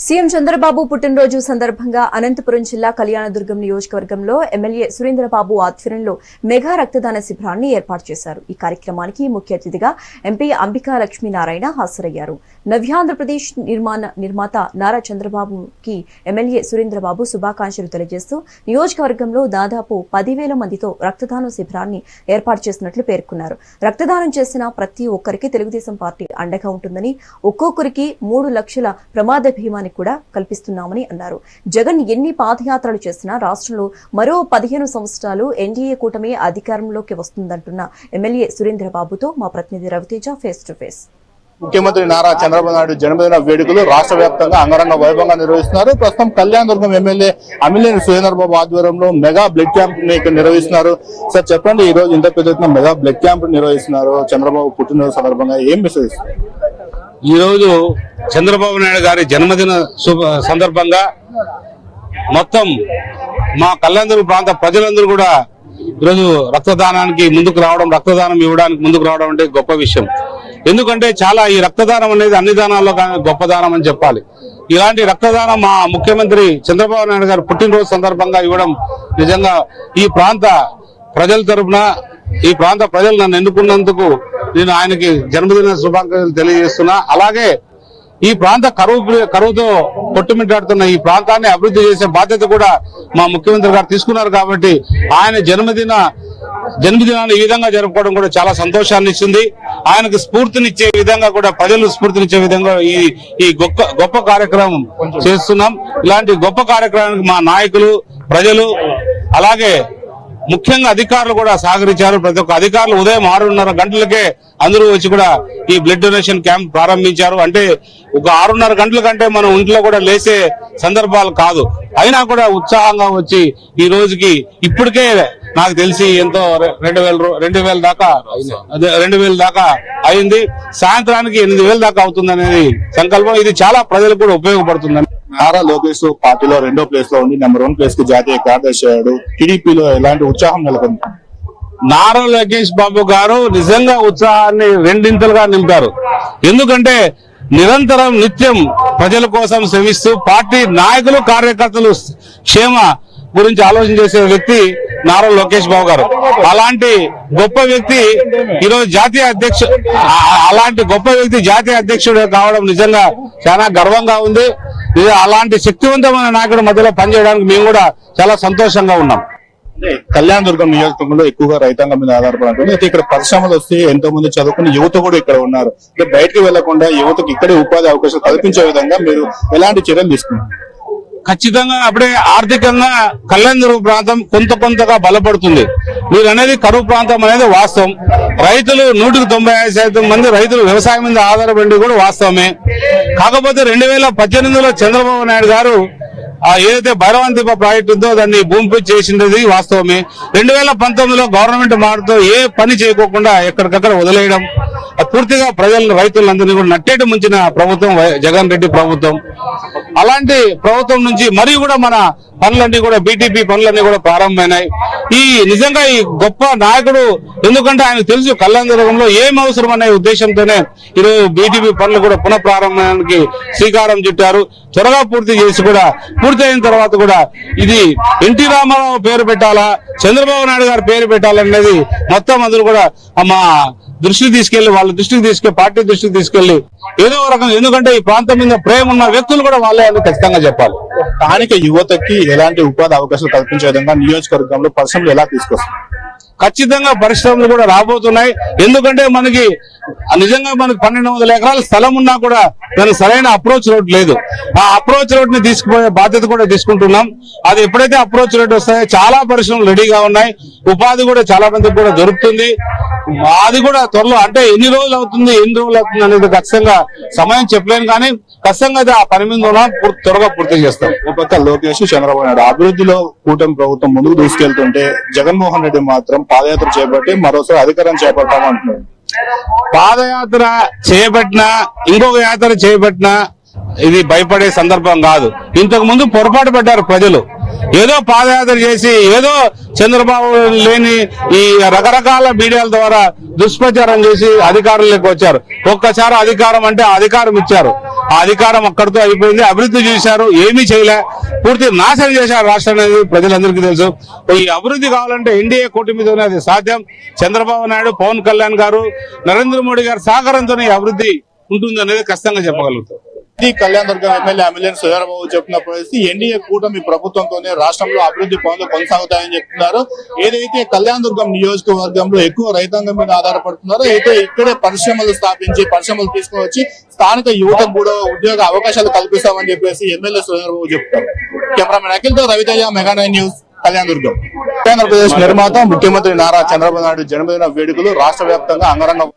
CM Chandrababu పుట్టినరోజు సందర్భంగా అనంతపురం జిల్లా కళ్యాణదుర్గం నియోజకవర్గంలో ఎమ్మెల్యే సురేంద్రబాబు ఆధ్వర్యంలో మెగా రక్తదాన శిబిరాన్ని ఏర్పాటు చేశారు. ఈ కార్యక్రమానికి ముఖ్య అతిథిగా ఎంపీ అంబికా లక్ష్మీనారాయణ హాజరయ్యారు. నవ్యాంధ్రప్రదేశ్ నిర్మాత నారా చంద్రబాబుకి ఎమ్మెల్యే సురేంద్రబాబు శుభాకాంక్షలు తెలియజేస్తూ నియోజకవర్గంలో దాదాపు 10,000 మందితో రక్తదాన శిబిరాన్ని ఏర్పాటు చేసినట్లు పేర్కొన్నారు. రక్తదానం చేసిన ప్రతి ఒక్కరికి తెలుగుదేశం పార్టీ అండగా ఉంటుందని, ఒక్కొక్కరికి 3 లక్షల ప్రమాద భీమాని కూడా కల్పిస్తున్నామని అన్నారు. జగన్ ఎన్ని పాదయాత్రలు చేసినా రాష్ట్రంలో మరో 15 సంవత్సరాలు ఎన్డీఏ కూటమి అధికారంలోకి వస్తుందంటున్న ఎమ్మెల్యే సురేంద్రబాబుతో మా ప్రతినిధి రవితేజ ఫేస్ టు ఫేస్. ముఖ్యమంత్రి నారా చంద్రబాబు నాయుడు జన్మదిన వేడుకలు రాష్ట్ర వ్యాప్తంగా అంగరంగ వైభవంగా నిర్వహిస్తున్నారు. ప్రస్తుతం కళ్యాణదుర్గం ఎమ్మెల్యే అమిలేని సురేంద్రబాబు ఆధ్వర్యంలో మెగా బ్లడ్ క్యాంప్ నిర్వహిస్తున్నారు. సార్ చెప్పండి, ఈ రోజు ఇంత పెద్ద ఎత్తున మెగా బ్లడ్ క్యాంప్ నిర్వహిస్తున్నారు. చంద్రబాబు పుట్టినరోజు సందర్భంగా ఏం మెసేజ్ ఇస్తారు? ఈ రోజు చంద్రబాబు నాయుడు గారి జన్మదిన సందర్భంగా మొత్తం మా కళ్యాణదుర్గం ప్రాంత ప్రజలందరూ కూడా ఈరోజు రక్తదానానికి ముందుకు రావడం, రక్తదానం ఇవ్వడానికి ముందుకు రావడం అంటే గొప్ప విషయం. ఎందుకంటే చాలా ఈ రక్తదానం అనేది అన్ని దానాల్లో గొప్ప దానం అని చెప్పాలి. ఇలాంటి రక్తదానం మా ముఖ్యమంత్రి చంద్రబాబు నాయుడు గారు పుట్టినరోజు సందర్భంగా ఇవ్వడం నిజంగా ఈ ప్రాంత ప్రజల తరఫున, ఈ ప్రాంత ప్రజలు నన్ను ఎన్నుకున్నందుకు నేను ఆయనకి జన్మదిన శుభాకాంక్షలు తెలియజేస్తున్నా. అలాగే ఈ ప్రాంత కరువుతో కొట్టుమిట్టాడుతున్న ఈ ప్రాంతాన్ని అభివృద్ధి చేసే బాధ్యత కూడా మా ముఖ్యమంత్రి గారు తీసుకున్నారు. కాబట్టి ఆయన జన్మదినాన్ని ఈ విధంగా జరుపుకోవడం కూడా చాలా సంతోషాన్ని ఇస్తుంది. ఆయనకు స్ఫూర్తినిచ్చే విధంగా కూడా, ప్రజలు స్ఫూర్తినిచ్చే విధంగా ఈ గొప్ప కార్యక్రమం చేస్తున్నాం. ఇలాంటి గొప్ప కార్యక్రమానికి మా నాయకులు, ప్రజలు, అలాగే ముఖ్యంగా అధికారులు కూడా సహకరించారు. ప్రతి ఒక్క అధికారులు ఉదయం 6:30 గంటలకే అందరూ వచ్చి కూడా ఈ బ్లడ్ డొనేషన్ క్యాంప్ ప్రారంభించారు. అంటే ఒక 6:30 గంటల కంటే మనం ఇంట్లో కూడా లేసే సందర్భాలు కాదు. అయినా కూడా ఉత్సాహంగా వచ్చి ఈ రోజుకి ఇప్పటికే నాకు తెలిసి ఎంతో 2,000 దాకా అయింది. సాయంత్రానికి 8,000 దాకా అవుతుందనేది సంకల్పం. ఇది చాలా ప్రజలకు కూడా ఉపయోగపడుతుందని. నారా లోకేష్ పార్టీలో 2వ ప్లేస్ లో ఉండి నెంబర్ 1 ప్లేస్ కి జాతీయ కార్యదర్శి అయ్యాడు. టీడీపీలో ఎలాంటి ఉత్సాహం నెలకొంది? నారా లోకేష్ బాబు గారు నిజంగా ఉత్సాహాన్ని రెండింతలుగా నింపారు. ఎందుకంటే నిరంతరం నిత్యం ప్రజల కోసం శ్రమిస్తూ పార్టీ నాయకులు, కార్యకర్తలు క్షేమ గురించి ఆలోచన చేసే వ్యక్తి నారా లోకేష్ బాబు గారు. అలాంటి గొప్ప వ్యక్తి ఈరోజు జాతీయ అధ్యక్షుడు కావడం నిజంగా చాలా గర్వంగా ఉంది. అలాంటి శక్తివంతమైన నాయకుడి మధ్యలో పనిచేయడానికి మేము కూడా చాలా సంతోషంగా ఉన్నాం. కళ్యాణదుర్గం నియోజకవర్గంలో ఎక్కువగా రైతాంగం మీద ఆధారపడుతుంది. అయితే ఇక్కడ పరిశ్రమలు వస్తే ఎంతో మంది చదువుకున్న యువత కూడా ఇక్కడ ఉన్నారు. అంటే బయటకు వెళ్లకుండా యువతకు ఇక్కడే ఉపాధి అవకాశాలు కల్పించే విధంగా మీరు ఎలాంటి చర్యలు తీసుకున్నారు? ఖచ్చితంగా అప్పుడే ఆర్థికంగా కళ్యాణదుర్గం ప్రాంతం కొంతగా బలపడుతుంది. మీరు అనేది కరువు ప్రాంతం అనేది వాస్తవం. రైతులు 195% మంది రైతులు వ్యవసాయం మీద ఆధారపడి కూడా వాస్తవమే. కాకపోతే 2018లో చంద్రబాబు నాయుడు గారు ఏదైతే భైరవంతిప ప్రాజెక్టు ఉందో దాన్ని భూమిపై చేసినది వాస్తవమే. 2019లో గవర్నమెంట్ మారుతూ ఏ పని చేయకోకుండా ఎక్కడికక్కడ వదిలేయడం, పూర్తిగా రైతులందరినీ కూడా నట్టేటి ముంచిన ప్రభుత్వం జగన్ రెడ్డి ప్రభుత్వం. అలాంటి ప్రభుత్వం నుంచి మరియు కూడా మన పనులన్నీ కూడా బీటీపీ పనులన్నీ కూడా ప్రారంభమైనాయి. నిజంగా ఈ గొప్ప నాయకుడు, ఎందుకంటే ఆయనకు తెలుసు కళ్యాణదుర్గంలో ఏం అవసరం అనే ఉద్దేశంతోనే ఈరోజు బీటీపీ పనులు కూడా పునఃప్రారంభానికి శ్రీకారం చుట్టారు. త్వరగా పూర్తి అయిన తర్వాత కూడా ఇది ఎన్టీ రామారావు పేరు పెట్టాలా, చంద్రబాబు నాయుడు గారి పేరు పెట్టాలనేది మొత్తం అందరూ కూడా మా దృష్టికి తీసుకెళ్లి, వాళ్ళ దృష్టికి తీసుకెళ్లి, పార్టీ దృష్టికి తీసుకెళ్లి ఏదో రకంగా, ఎందుకంటే ఈ ప్రాంతం మీద ప్రేమ ఉన్న వ్యక్తులు కూడా వాళ్ళే అని ఖచ్చితంగా చెప్పాలి. స్థానిక యువతకి ఎలాంటి ఉపాధి అవకాశాలు కల్పించే విధంగా నియోజకవర్గంలో పరిశ్రమలు ఎలా తీసుకొస్తారు? ఖచ్చితంగా పరిశ్రమలు కూడా రాబోతున్నాయి. ఎందుకంటే మనకి 1,200 ఎకరాల స్థలం ఉన్నా కూడా దానికి సరైన అప్రోచ్ రోడ్ లేదు. ఆ అప్రోచ్ రోడ్ ని తీసుకుపోయే బాధ్యత కూడా తీసుకుంటున్నాం. అది ఎప్పుడైతే అప్రోచ్ రోడ్ వస్తాయో చాలా పరిశ్రమలు రెడీగా ఉన్నాయి. ఉపాధి కూడా చాలా మందికి కూడా దొరుకుతుంది. అది కూడా త్వరలో, అంటే ఎన్ని రోజులు అవుతుంది అనేది ఖచ్చితంగా సమయం చెప్పలేను, కానీ ఖచ్చితంగా అయితే ఆ పని మీద త్వరగా పూర్తి చేస్తాం. ఒక పక్క లోకేష్, చంద్రబాబు నాయుడు అభివృద్ధిలో కూటమి ప్రభుత్వం ముందుకు తీసుకెళ్తుంటే జగన్మోహన్ రెడ్డి మాత్రం పాదయాత్ర చేపట్టి మరోసారి అధికారం చేపడతామంటున్నారు. పాదయాత్ర చేపట్టినా, ఇంకొక యాత్ర చేపట్టినా ఇది భయపడే సందర్భం కాదు. ఇంతకు ముందు పొరపాటు పడ్డారు ప్రజలు. ఏదో పాదయాత్ర చేసి ఏదో చంద్రబాబు లేని ఈ రకరకాల మీడియాల ద్వారా దుష్ప్రచారం చేసి అధికారంలోకి వచ్చారు. ఒక్కసారి అధికారం అంటే అధికారం ఇచ్చారు. ఆ అధికారం అక్కడితో అయిపోయింది. అభివృద్ధి చేశారు, ఏమీ చేయలే, పూర్తి నాశనం చేశారు రాష్ట్రం అనేది ప్రజలందరికీ తెలుసు. ఈ అభివృద్ధి కావాలంటే ఎన్డీఏ కూటమితోనే అది సాధ్యం. చంద్రబాబు నాయుడు, పవన్ కళ్యాణ్ గారు, నరేంద్ర మోడీ గారి సహకారంతోనే ఈ అభివృద్ధి ఉంటుంది అనేది ఖచ్చితంగా చెప్పగలుగుతాం. ఇది కళ్యాణ్ దుర్గం ఎమ్మెల్యే అమిలేని సుధీరబాబు చెప్పిన పరిస్థితి. ఎన్డీఏ కూటమి ప్రభుత్వంతోనే రాష్ట్రంలో అభివృద్ధి పనులు కొనసాగుతాయని చెప్తున్నారు. ఏదైతే కళ్యాణ్ దుర్గం నియోజకవర్గంలో ఎక్కువ రైతాంగం మీద ఆధారపడుతున్నారో, అయితే ఇక్కడే పరిశ్రమలు స్థాపించి పరిశ్రమలు తీసుకువచ్చి స్థానిక యువతకు కూడా ఉద్యోగ అవకాశాలు కల్పిస్తామని చెప్పేసి ఎమ్మెల్యే సుధీరబాబు చెప్తారు. కెమెరామెన్ అఖిల్తో రవితేజ, మెగా9 న్యూస్, కళ్యాణ్ దుర్గం. ఆంధ్రప్రదేశ్ నిర్మాత ముఖ్యమంత్రి నారా చంద్రబాబు నాయుడు జన్మదిన వేడుకలు రాష్ట్ర వ్యాప్తంగా అంగరంగ